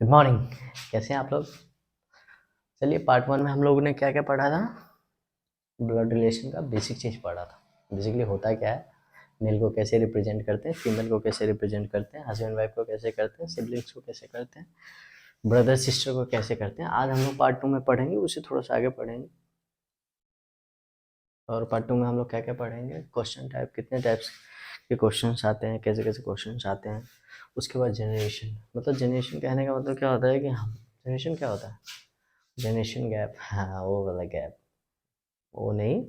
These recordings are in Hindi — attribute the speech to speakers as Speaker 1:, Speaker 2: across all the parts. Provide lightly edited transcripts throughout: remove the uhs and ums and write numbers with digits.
Speaker 1: Good morning. कैसे हैं आप लोग? चलिए, पार्ट वन में हम लोगों ने क्या क्या पढ़ा था। ब्लड रिलेशन का बेसिक चीज़ पढ़ा था। बेसिकली होता क्या है, मेल को कैसे रिप्रेजेंट करते हैं, फीमेल को कैसे रिप्रेजेंट करते हैं, हस्बैंड वाइफ को कैसे करते हैं, सिबलिंग्स को कैसे करते हैं, ब्रदर सिस्टर को कैसे करते हैं। आज हम लोग पार्ट टू में पढ़ेंगे, उसे थोड़ा सा आगे पढ़ेंगे। और पार्ट टू में हम लोग क्या क्या पढ़ेंगे, क्वेश्चन टाइप, कितने टाइप्स के क्वेश्चन आते हैं, कैसे कैसे क्वेश्चन आते हैं। उसके बाद जनरेशन, मतलब जनरेशन कहने का मतलब क्या होता है कि हम, जनरेशन क्या होता है, जनरेशन गैप, हाँ वो वाला गैप, वो नहीं।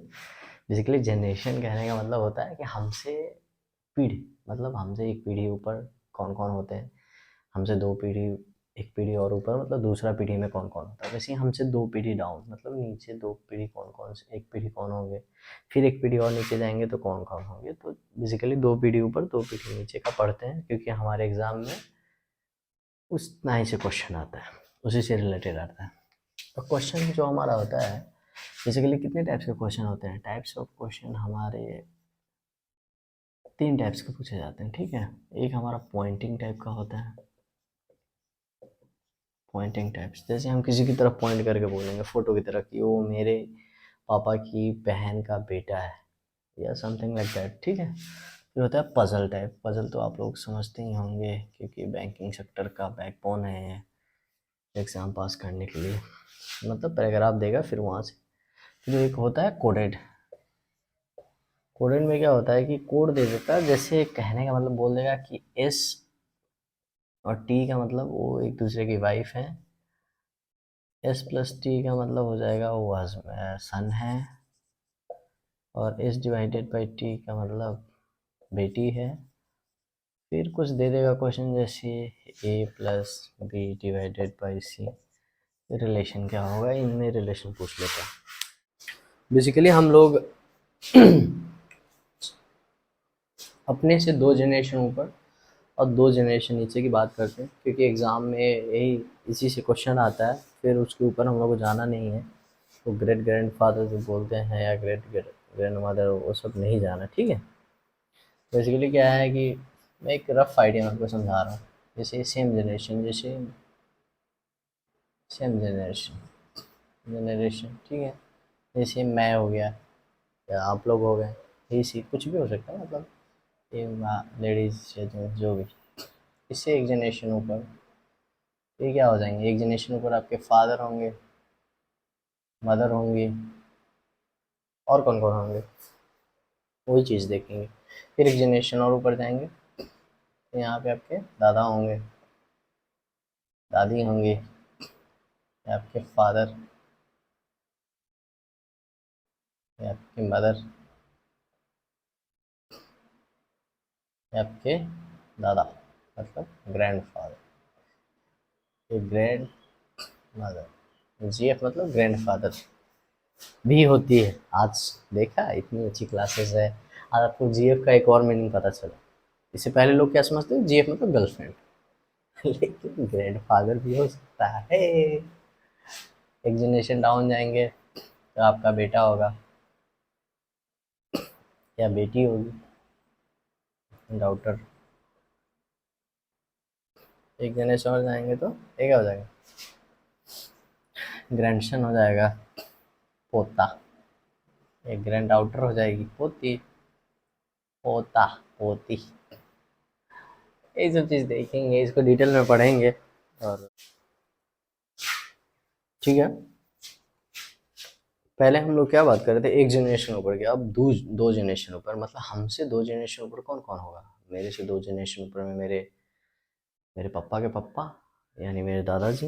Speaker 1: बेसिकली जनरेशन कहने का मतलब होता है कि हमसे पीढ़ी, मतलब हमसे एक पीढ़ी ऊपर कौन कौन होते हैं, हमसे दो पीढ़ी, एक पीढ़ी और ऊपर मतलब दूसरा पीढ़ी में कौन कौन होता है। वैसे ही हमसे दो पीढ़ी डाउन मतलब नीचे दो पीढ़ी कौन कौन से, एक पीढ़ी कौन होंगे, फिर एक पीढ़ी और नीचे जाएंगे तो कौन कौन होंगे। तो बेसिकली दो पीढ़ी ऊपर दो पीढ़ी नीचे का पढ़ते हैं, क्योंकि हमारे एग्ज़ाम में उतना ही से क्वेश्चन आता है, उसी से रिलेटेड आता है। तो क्वेश्चन जो हमारा होता है, बेसिकली कितने टाइप्स के क्वेश्चन होते हैं, टाइप्स ऑफ क्वेश्चन हमारे तीन टाइप्स के पूछे जाते हैं, ठीक है। एक हमारा पॉइंटिंग टाइप का होता है, पॉइंटिंग टाइप्स, जैसे हम किसी की तरफ पॉइंट करके बोलेंगे फोटो की तरफ कि वो मेरे पापा की बहन का बेटा है, या समथिंग लाइक दैट, ठीक है। फिर होता है पजल टाइप। पजल तो आप लोग समझते ही होंगे, क्योंकि बैंकिंग सेक्टर का बैकबोन है एग्ज़ाम पास करने के लिए, मतलब पैराग्राफ देगा फिर वहाँ से। फिर एक होता है कोडेड। कोडेड में क्या होता है कि कोड दे देता है, जैसे कहने का मतलब बोल देगा कि एस और टी का मतलब वो एक दूसरे की वाइफ है, एस प्लस टी का मतलब हो जाएगा वो सन है, और एस डिवाइडेड बाई टी का मतलब बेटी है। फिर कुछ दे देगा क्वेश्चन, जैसे A plus B divided by C, relation क्या होगा, इनमें रिलेशन पूछ लेता है। बेसिकली हम लोग अपने से दो जनरेशन ऊपर और दो जनरेशन नीचे की बात करते हैं, क्योंकि एग्ज़ाम में यही इसी से क्वेश्चन आता है, फिर उसके ऊपर हम लोग को जाना नहीं है। तो ग्रेट ग्रैंड फादर जो बोलते हैं या ग्रेट ग्रैंड मदर, वो सब नहीं जाना, ठीक है। बेसिकली क्या है कि मैं एक रफ आइडिया आपको समझा रहा हूँ। जैसे सेम जनरेशन, जैसे सेम जनरेशन, जनरेशन, ठीक है। जैसे मैं हो गया या आप लोग हो गए, ही सी कुछ भी हो सकता है, मतलब ये लेडीज़ या जो भी, इससे एक जनरेशन ऊपर ये क्या हो जाएंगे, एक जनरेशन ऊपर आपके फादर होंगे, मदर होंगी, और कौन कौन होंगे, वही चीज़ देखेंगे। फिर एक जनरेशन और ऊपर जाएंगे तो यहाँ पे आपके दादा होंगे, दादी होंगी, या आपके फादर, या आपकी मदर, या आपके दादा, मतलब ग्रैंड फादर, ये ग्रैंड मदर। जीएफ मतलब ग्रैंड फादर भी होती है। आज देखा, इतनी अच्छी क्लासेस है, आज आपको जीएफ का एक और मीनिंग पता चला। इससे पहले लोग क्या समझते हैं, जीएफ मतलब गर्लफ्रेंड लेकिन ग्रैंड फादर भी हो सकता है। एक जनरेशन डाउन जाएंगे तो आपका बेटा होगा या बेटी होगी, डॉटर। एक जनरेशन और जाएंगे तो ये क्या हो जाएगा, ग्रैंडसन हो जाएगा, पोता। एक ग्रैंड आउटर हो जाएगी पोती, पोता, पोती। ये सब चीज़ देखेंगे, इसको डिटेल में पढ़ेंगे। और ठीक है, पहले हम लोग क्या बात कर रहे थे, एक जनरेशन ऊपर की, अब दो जनरेशन ऊपर, मतलब हमसे दो जनरेशन ऊपर कौन कौन होगा। मेरे से दो जनरेशन ऊपर में मेरे मेरे पापा के पापा, यानी मेरे दादाजी।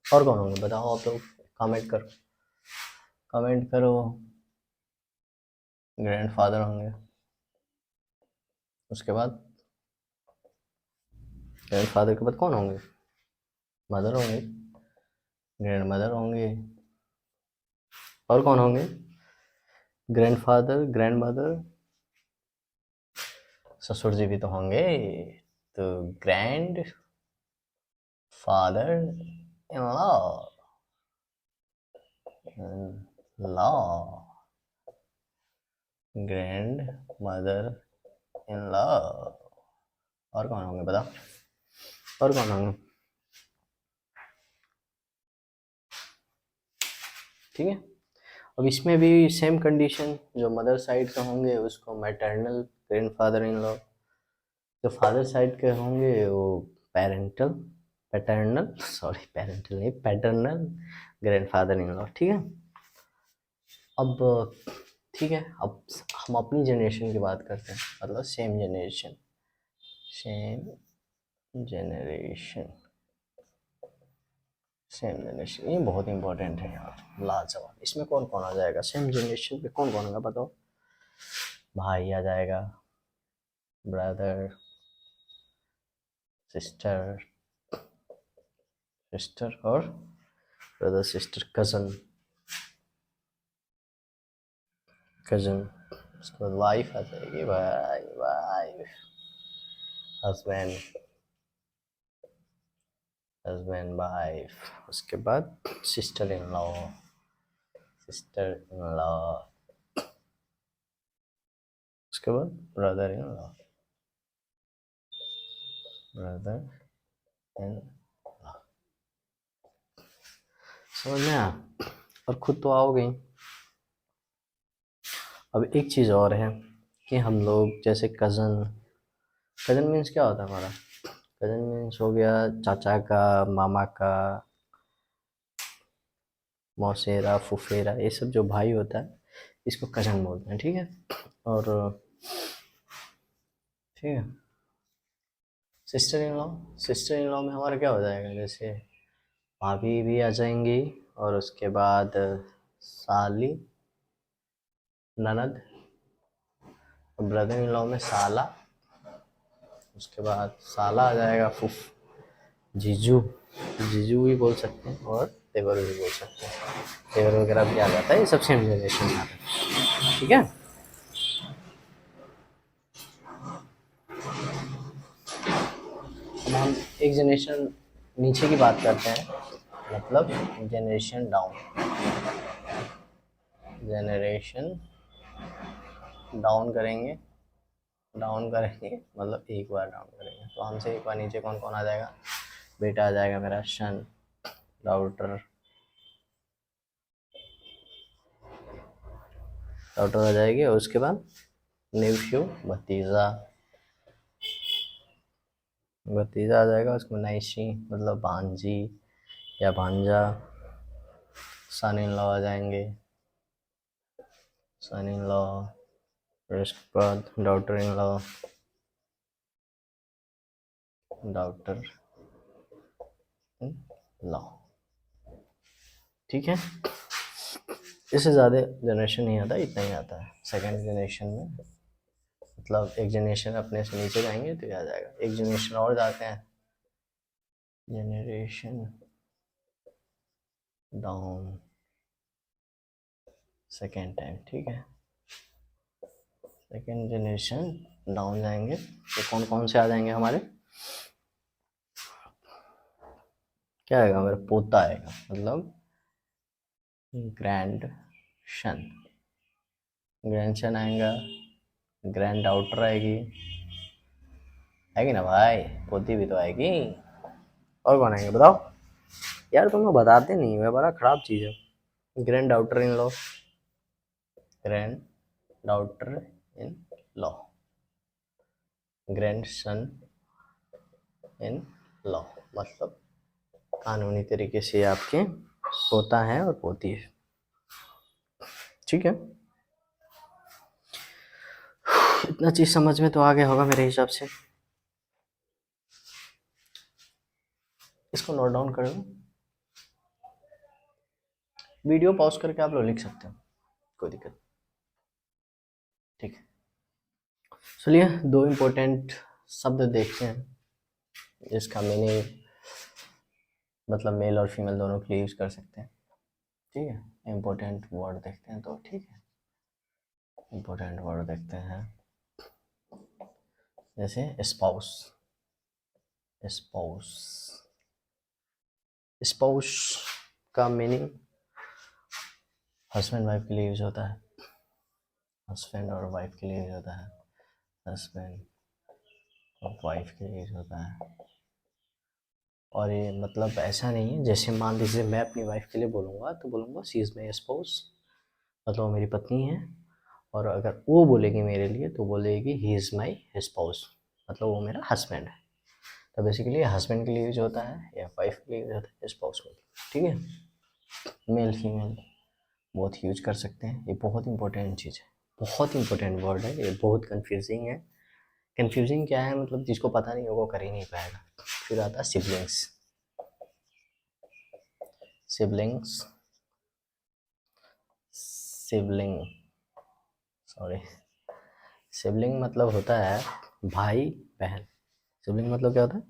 Speaker 1: और कौन होंगे बताओ आप लोग, कमेंट करो, कमेंट करो। ग्रैंडफादर होंगे, उसके बाद ग्रैंडफादर के बाद कौन होंगे, मदर होंगे, ग्रैंड मदर होंगे, और कौन होंगे, ग्रैंडफादर, ग्रैंड मदर, ससुर जी भी तो होंगे। तो grand father in law, grand mother in law, और कौन होंगे बताओ, और कौन होंगे। ठीक है। अब इसमें भी सेम कंडीशन, जो मदर साइड के होंगे उसको मैटरनल ग्रैंडफादर इन लॉ, जो फादर साइड के होंगे वो पैरेंटल पैटर्नल सॉरी पैरेंटल नहीं पैटर्नल ग्रैंडफादर इन लॉ। ठीक है। अब ठीक है, अब हम अपनी जनरेशन की बात करते हैं, मतलब same generation, same generation, same generation, ये बहुत इंपॉर्टेंट है यार, लाजवाब। इसमें कौन कौन आ जाएगा सेम जनरेशन पे, कौन कौन आएगा बताओ। भाई आ जाएगा, ब्रदर, सिस्टर, सिस्टर और ब्रदर सिस्टर, कज़न, कज़न, उसके बाद वाइफ आ जाएगी, भाई वाइफ, हस्बैंड, हस्बैंड वाइफ, उसके बाद sister in law, sister in law, उसके बाद brother in law, brother in law. समझ में आया? और खुद तो आओगे ही। अब एक चीज़ और है कि हम लोग जैसे कज़न, कज़न मीन्स क्या होता है हमारा, कज़न मीन्स हो गया चाचा का, मामा का, मौसेरा, फुफेरा, ये सब जो भाई होता है इसको कज़न बोलते हैं। ठीक है। और ठीक है, sister in law, sister in law में हमारा क्या हो जाएगा, जैसे भाभी भी आ जाएंगी, और उसके बाद साली, ननद, ब्रदर इन लॉ में साला, उसके बाद साला आ जाएगा, फुफ, जीजू, जीजू भी बोल सकते हैं, और तेवर भी बोल सकते हैं, तेवर वगैरह भी आ जाता है, ये सब सेम जनरेशन में आता है। ठीक है। अब हम एक जनरेशन नीचे की बात करते हैं, मतलब जनरेशन डाउन, जनरेशन डाउन करेंगे, डाउन करेंगे मतलब एक बार डाउन करेंगे, तो हमसे एक बार नीचे कौन कौन आ जाएगा, बेटा आ जाएगा मेरा, सन, डॉटर, डॉटर आ जाएगी, और उसके बाद नेफ्यू, भतीजा, भतीजा आ जाएगा, उसको नाइशी मतलब भांजी या भांजा, सन इन लॉ आ जाएंगे, सन इन लॉ, फिर उसके बाद daughter in law, daughter in law. ठीक है। इससे ज़्यादा जनरेशन नहीं आता, इतना ही आता है सेकेंड जनरेशन में, मतलब एक जनरेशन अपने से नीचे जाएंगे तो आ जाएगा, एक जनरेशन और जाते हैं, जनरेशन डाउन सेकेंड टाइम। ठीक है, सेकेंड जनरेशन डाउन जाएंगे तो कौन कौन से आ जाएंगे हमारे, क्या आएगा हमारा, पोता आएगा, मतलब ग्रैंड सन, ग्रैंड सन आएगा, ग्रैंड डाउटर आएगी ना भाई, पोती भी तो आएगी, और कौन आएंगे बताओ यार, तुम लोग बताते नहीं हो, बड़ा खराब चीज़ है। Grand daughter in law, grand daughter in law, grand son in law, मतलब कानूनी तरीके से आपके पोता है और पोती है। ठीक है, इतना चीज़ समझ में तो आ गया होगा मेरे हिसाब से। इसको नोट डाउन कर लो, वीडियो पॉज करके आप लोग लिख सकते हो, कोई दिक्कत। ठीक है, चलिए दो इम्पोर्टेंट शब्द देखते हैं जिसका मीनिंग मतलब मेल और फीमेल दोनों के लिए यूज़ कर सकते हैं। ठीक है, इम्पोर्टेंट वर्ड देखते हैं तो, ठीक है, इम्पोर्टेंट वर्ड देखते हैं, जैसे स्पाउस, स्पाउस, स्पाउस का मीनिंग हस्बैंड वाइफ के लिए यूज होता है, हस्बैंड और वाइफ के लिए यूज होता है, हस्बैंड और वाइफ के लिए यूज होता है, और ये मतलब ऐसा नहीं है, जैसे मान लीजिए मैं अपनी वाइफ के लिए बोलूँगा तो बोलूँगा शी इज़ माई स्पाउस, मतलब वो मेरी पत्नी है। और अगर वो बोलेगी मेरे लिए तो बोलेगी ही इज़ माई स्पाउस, मतलब वो मेरा हस्बैंड है। तो बेसिकली हस्बैंड के लिए यूज होता है या वाइफ के लिए यूज होता है स्पाउस में, ठीक है। मेल फीमेल बहुत यूज कर सकते हैं, ये बहुत इंपॉर्टेंट चीज़ है, बहुत इंपॉर्टेंट वर्ड है ये, बहुत कंफ्यूजिंग है। कंफ्यूजिंग क्या है, मतलब जिसको पता नहीं होगा वो कर ही नहीं पाएगा। फिर आता है siblings. Siblings, sibling, sorry, sibling मतलब होता है भाई बहन। सिबलिंग मतलब क्या होता है,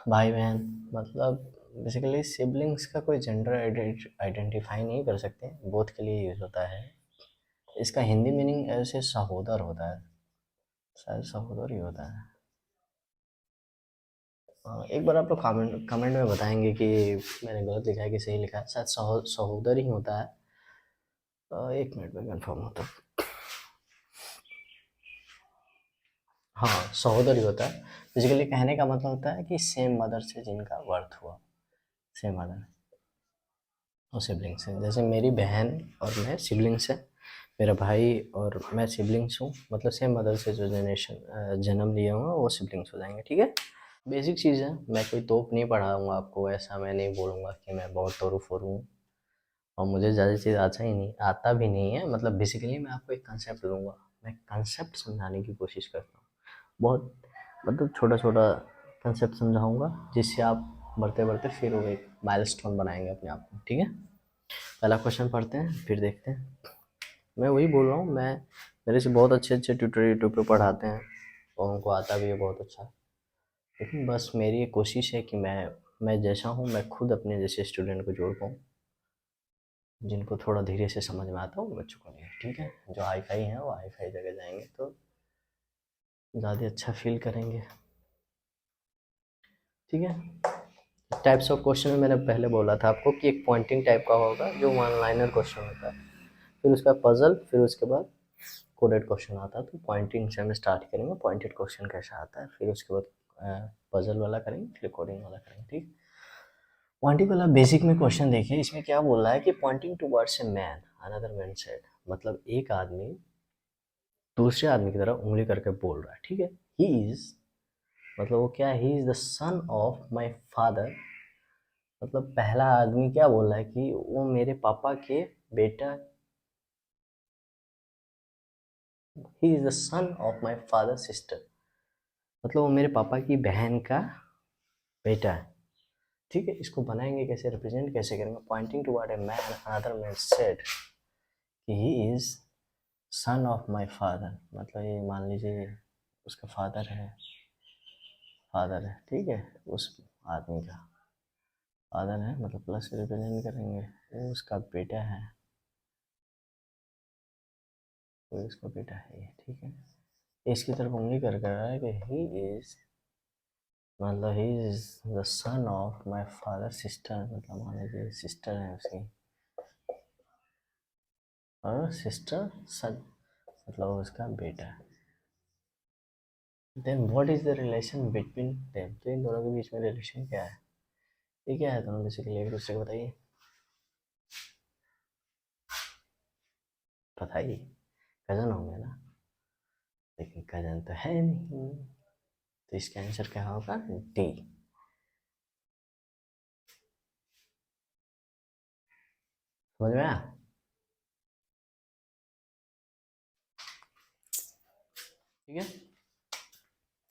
Speaker 1: भाई बहन। मतलब बेसिकली सिबलिंग्स का कोई जेंडर आइडेंटिफाई नहीं कर सकते, बोथ के लिए यूज होता है। इसका हिंदी मीनिंग ऐसे सहोदर होता है, शायद सहोदर ही होता है। एक बार आप लोग कमेंट कमेंट में बताएंगे कि मैंने गलत लिखा है कि सही लिखा है, शायद सहोदर ही होता है। 1 मिनट में कंफर्म होता है। हाँ, सहोदर ही होता है। बेसिकली कहने का मतलब होता है कि सेम मदर से जिनका बर्थ हुआ, सेम मदर और सिबलिंग्स हैं। जैसे मेरी बहन और मैं सिबलिंग्स हैं, मेरा भाई और मैं सिबलिंग्स हूँ, मतलब सेम मदर से जो जन्म लिए होंगे वो सिबलिंग्स हो जाएंगे, ठीक है। बेसिक चीज़ है, मैं कोई तोप नहीं पढ़ाऊँगा आपको, ऐसा मैं नहीं बोलूँगा कि मैं बहुत तोरू फोरू हूँ और मुझे ज़्यादा चीज़ आता भी नहीं है। मतलब बेसिकली मैं आपको एक कंसेप्ट दूंगा, मैं कंसेप्ट समझाने की कोशिश करता हूँ बहुत, मतलब छोटा छोटा कंसेप्ट समझाऊंगा जिससे आप बढ़ते बढ़ते फिर वो एक माइलस्टोन बनाएंगे अपने आप को, ठीक है। पहला क्वेश्चन पढ़ते हैं फिर देखते हैं। मैं वही बोल रहा हूँ, मैं मेरे से बहुत अच्छे अच्छे ट्यूटर यूट्यूब पे पढ़ाते हैं और उनको आता भी है बहुत अच्छा, लेकिन बस मेरी कोशिश है कि मैं जैसा हूँ मैं खुद अपने जैसे स्टूडेंट को जोड़ पाऊँ, जिनको थोड़ा धीरे से समझ में आता हो बच्चों को नहीं, ठीक है। जो हाई फाई हैं वो हाई फाई जगह जाएंगे तो ज़्यादा अच्छा फील करेंगे, ठीक है। टाइप्स ऑफ क्वेश्चन में मैंने पहले बोला था आपको कि एक पॉइंटिंग टाइप का होगा जो वन लाइनर क्वेश्चन होता है, फिर उसका पजल, फिर उसके बाद कोडेड क्वेश्चन आता है। तो पॉइंटिंग से हम स्टार्ट करेंगे, पॉइंटेड क्वेश्चन कैसा आता है, फिर उसके बाद पजल वाला करेंगे, फिर कोडिंग वाला करेंगे, ठीक। पॉइंटिंग वाला बेसिक में क्वेश्चन देखिए, इसमें क्या बोल रहा है कि pointing towards a man another man said, मतलब एक आदमी दूसरे आदमी की तरफ उंगली करके बोल रहा है, ठीक है। ही इज, मतलब वो क्या है, he is the sun of my father, मतलब पहला आदमी क्या बोल रहा है कि वो मेरे पापा के बेटा, he is the sun of my father sister, मतलब वो मेरे पापा की बहन का बेटा है, ठीक है। इसको बनाएंगे कैसे, रिप्रेजेंट कैसे करेंगे, pointing toward a man another man said कि he is son of my father, मतलब ये मान लीजिए उसका फादर है, ठीक है, उस आदमी का फादर है, मतलब प्लस से रिप्रेजेंट करेंगे, वो उसका बेटा है, वो उसका बेटा है ये, ठीक है। इसकी तरफ उंगली कर कर रहा है कि ही इज, मतलब he is the sun of my father sister, मतलब मान लीजिए सिस्टर है उसकी, और सिस्टर सन मतलब उसका बेटा है। Then what is the relation between them, तो इन दोनों के बीच में रिलेशन क्या है, ये क्या है, दोनों बेसिकली एक दूसरे को बताइए, बताइए। कजन होंगे ना, लेकिन कजन तो है नहीं, तो इसका आंसर क्या होगा, डी। समझ में आया, ठीक है।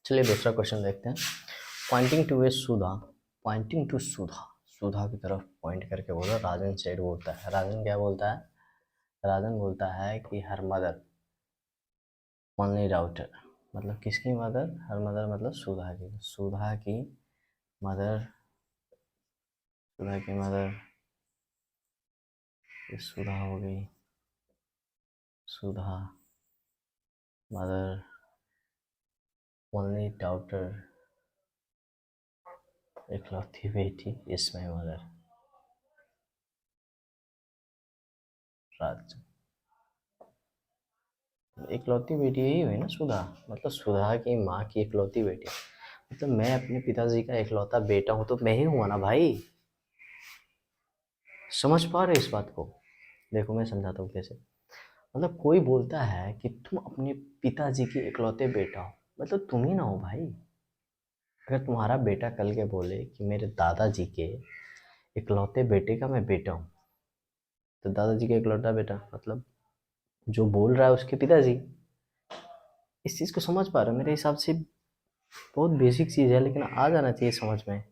Speaker 1: चलिए दूसरा क्वेश्चन देखते हैं। Pointing to a Sudha, pointing to Sudha, Sudha की तरफ पॉइंट करके बोला, राजन सेड बोलता है, राजन क्या बोलता है, राजन बोलता है कि हर मदर ओनली डाउटर, मतलब किसकी मदर, हर मदर मतलब सुधा की, सुधा की मदर, सुधा की मदर, ये सुधा हो गई, सुधा मदर ओनली डाउटर, इकलौती बेटी इसमें मदर, राज, इकलौती बेटी यही हुई ना सुधा, मतलब सुधा की माँ की इकलौती बेटी, मतलब मैं अपने पिताजी का इकलौता बेटा हूँ तो मैं ही हुआ ना भाई। समझ पा रहे हो इस बात को? देखो मैं समझाता हूँ कैसे। मतलब कोई बोलता है कि तुम अपने पिताजी के इकलौते बेटा हो, मतलब तुम ही ना हो भाई। अगर तुम्हारा बेटा कल के बोले कि मेरे दादाजी के इकलौते बेटे का मैं बेटा हूँ, तो दादाजी का इकलौता बेटा मतलब जो बोल रहा है उसके पिताजी। इस चीज़ को समझ पा रहे हो? मेरे हिसाब से बहुत बेसिक चीज़ है, लेकिन आ जाना चाहिए समझ में।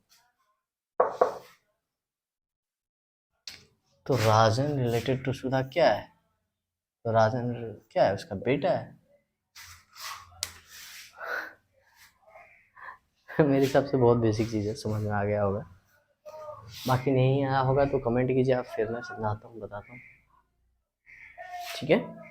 Speaker 1: तो राजन रिलेटेड टू सुधा क्या है? तो राजन क्या है? उसका बेटा है। मेरे हिसाब से बहुत बेसिक चीज़ है, समझ में आ गया होगा। बाकी नहीं आया होगा तो कमेंट कीजिए आप, फिर मैं समझाता हूँ, बताता हूँ। ठीक है।